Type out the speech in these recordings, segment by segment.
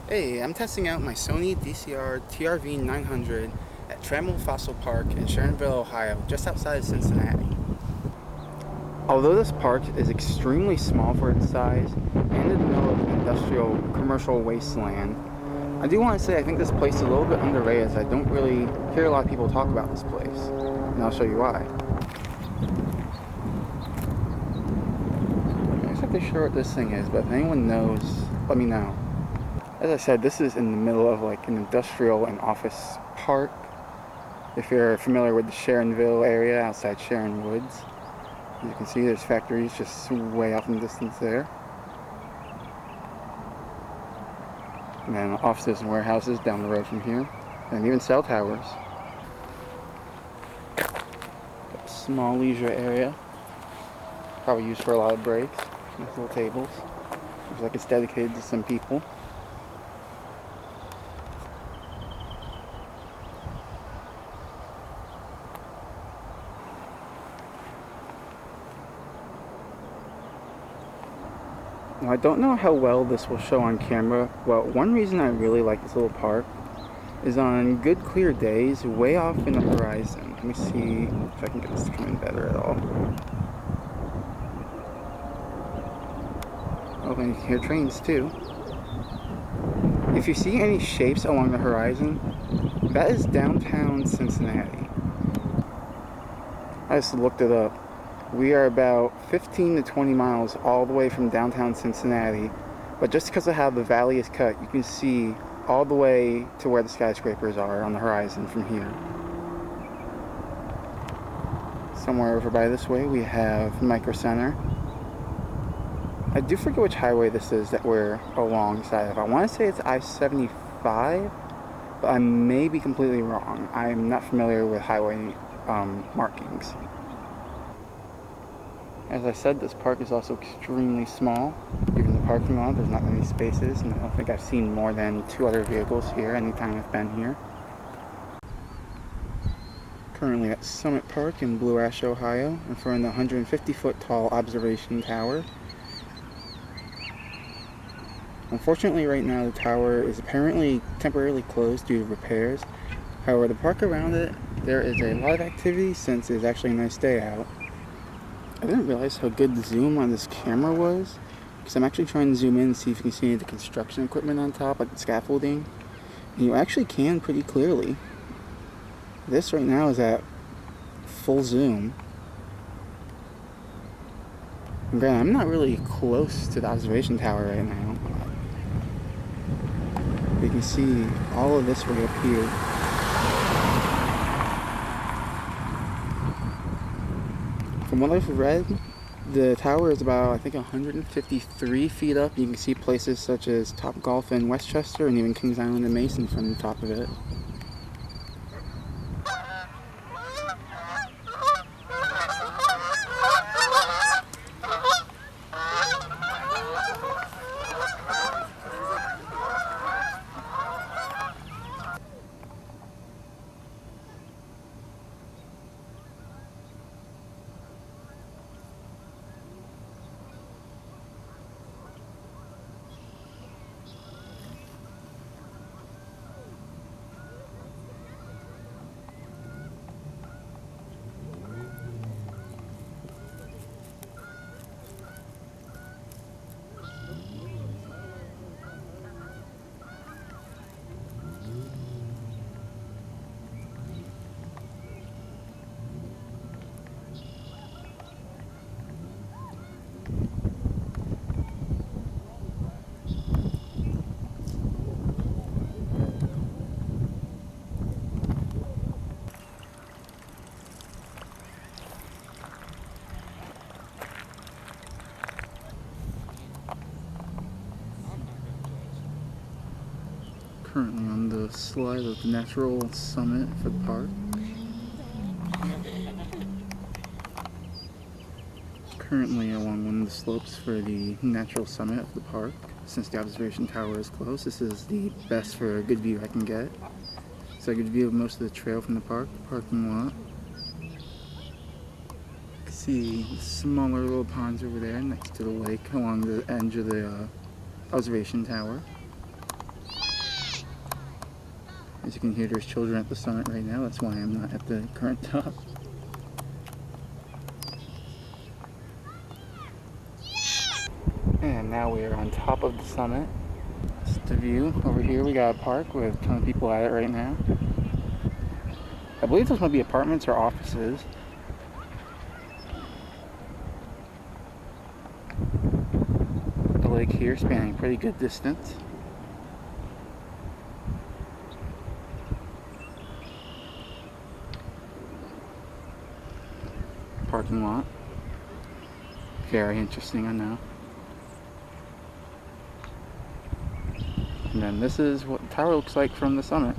Hey, I'm testing out my Sony DCR-TRV900 at Trammel Fossil Park in Sharonville, Ohio, just outside of Cincinnati. Although this park is extremely small for its size and in the middle of an industrial commercial wasteland, I do want to say I think this place is a little bit underrated, as I don't really hear a lot of people talk about this place, and I'll show you why. I'm not exactly sure what this thing is, but if anyone knows, let me know. As I said, this is in the middle of like an industrial and office park. If you're familiar with the Sharonville area outside Sharon Woods, as you can see, there's factories just way off in the distance there. And then offices and warehouses down the road from here, and even cell towers. Got a small leisure area, probably used for a lot of breaks. Nice little tables. Looks like it's dedicated to some people. Now, I don't know how well this will show on camera, but one reason I really like this little park is on good clear days, way off in the horizon. Let me see if I can get this to come in better at all. Oh, and you can hear trains too. If you see any shapes along the horizon, that is downtown Cincinnati. I just looked it up. We are about 15 to 20 miles all the way from downtown Cincinnati, but just because of how the valley is cut, you can see all the way to where the skyscrapers are on the horizon from here. Somewhere over by this way we have Micro Center. I do forget which highway this is that we're alongside of. I want to say it's I-75, but I may be completely wrong. I'm not familiar with highway markings. As I said, this park is also extremely small. Even the parking lot, there's not many spaces, and I don't think I've seen more than 2 other vehicles here anytime I've been here. Currently at Summit Park in Blue Ash, Ohio, in front of the 150-foot tall observation tower. Unfortunately, right now the tower is apparently temporarily closed due to repairs. However, the park around it, there is a lot of activity since it's actually a nice day out. I didn't realize how good the zoom on this camera was, because I'm actually trying to zoom in and see if you can see any of the construction equipment on top, like the scaffolding, and you actually can pretty clearly. This right now is at full zoom. And granted, I'm not really close to the observation tower right now. But you can see all of this right up here. From what I've read, the tower is about, I think, 153 feet up. You can see places such as Topgolf in Westchester and even Kings Island and Mason from the top of it. Currently on the slide of the natural summit for the park. Currently along one of the slopes for the natural summit of the park. Since the observation tower is closed, this is the best for a good view I can get. So a good view of most of the trail from the park, the parking lot. You can see the smaller little ponds over there next to the lake along the edge of the observation tower. As you can hear, there's children at the summit right now. That's why I'm not at the current top. And now we are on top of the summit. That's the view. Over here we got a park with a ton of people at it right now. I believe those might be apartments or offices. The lake here spanning a pretty good distance. Parking lot. Very interesting, I know. And then this is what the tower looks like from the summit.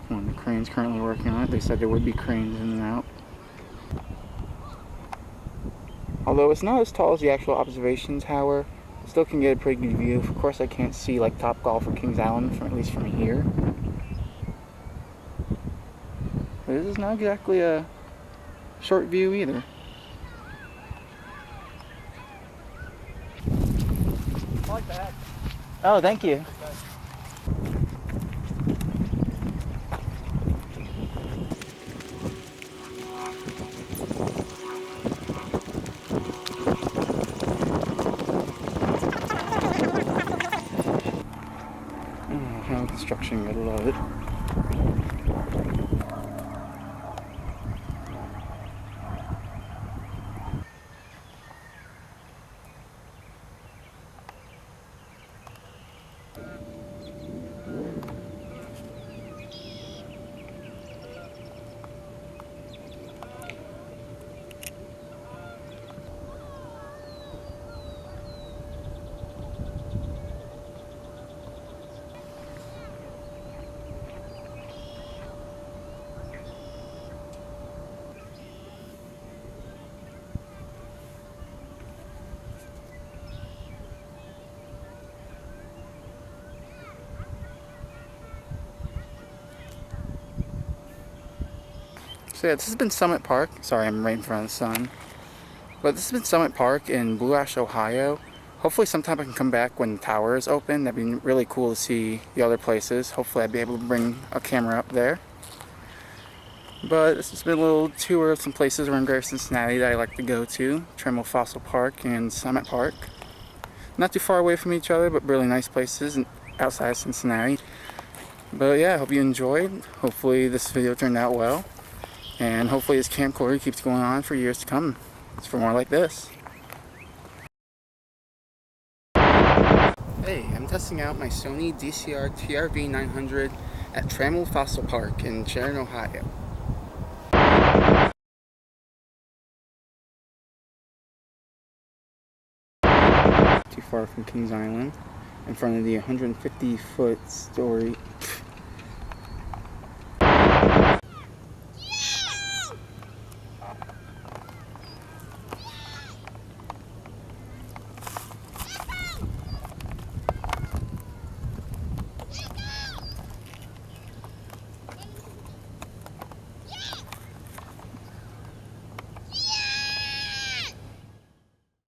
One of the cranes currently working on it. They said there would be cranes in and out. Although it's not as tall as the actual observation tower, I still can get a pretty good view. Of course I can't see like Top Golf or Kings Island, at least from here. But this is not exactly a short view either. I like that. Oh, thank you. How construction, gotta love it. So yeah, this has been Summit Park. Sorry, I'm right in front of the sun. But this has been Summit Park in Blue Ash, Ohio. Hopefully sometime I can come back when the tower is open. That'd be really cool to see the other places. Hopefully I'd be able to bring a camera up there. But this has been a little tour of some places around Greater Cincinnati that I like to go to. Trammel Fossil Park and Summit Park. Not too far away from each other, but really nice places outside of Cincinnati. But yeah, I hope you enjoyed. Hopefully this video turned out well. And hopefully this camcorder keeps going on for years to come. It's for more like this. Hey, I'm testing out my Sony DCR-TRV900 at Trammel Fossil Park in Sharon, Ohio. Too far from Kings Island, in front of the 150-foot story.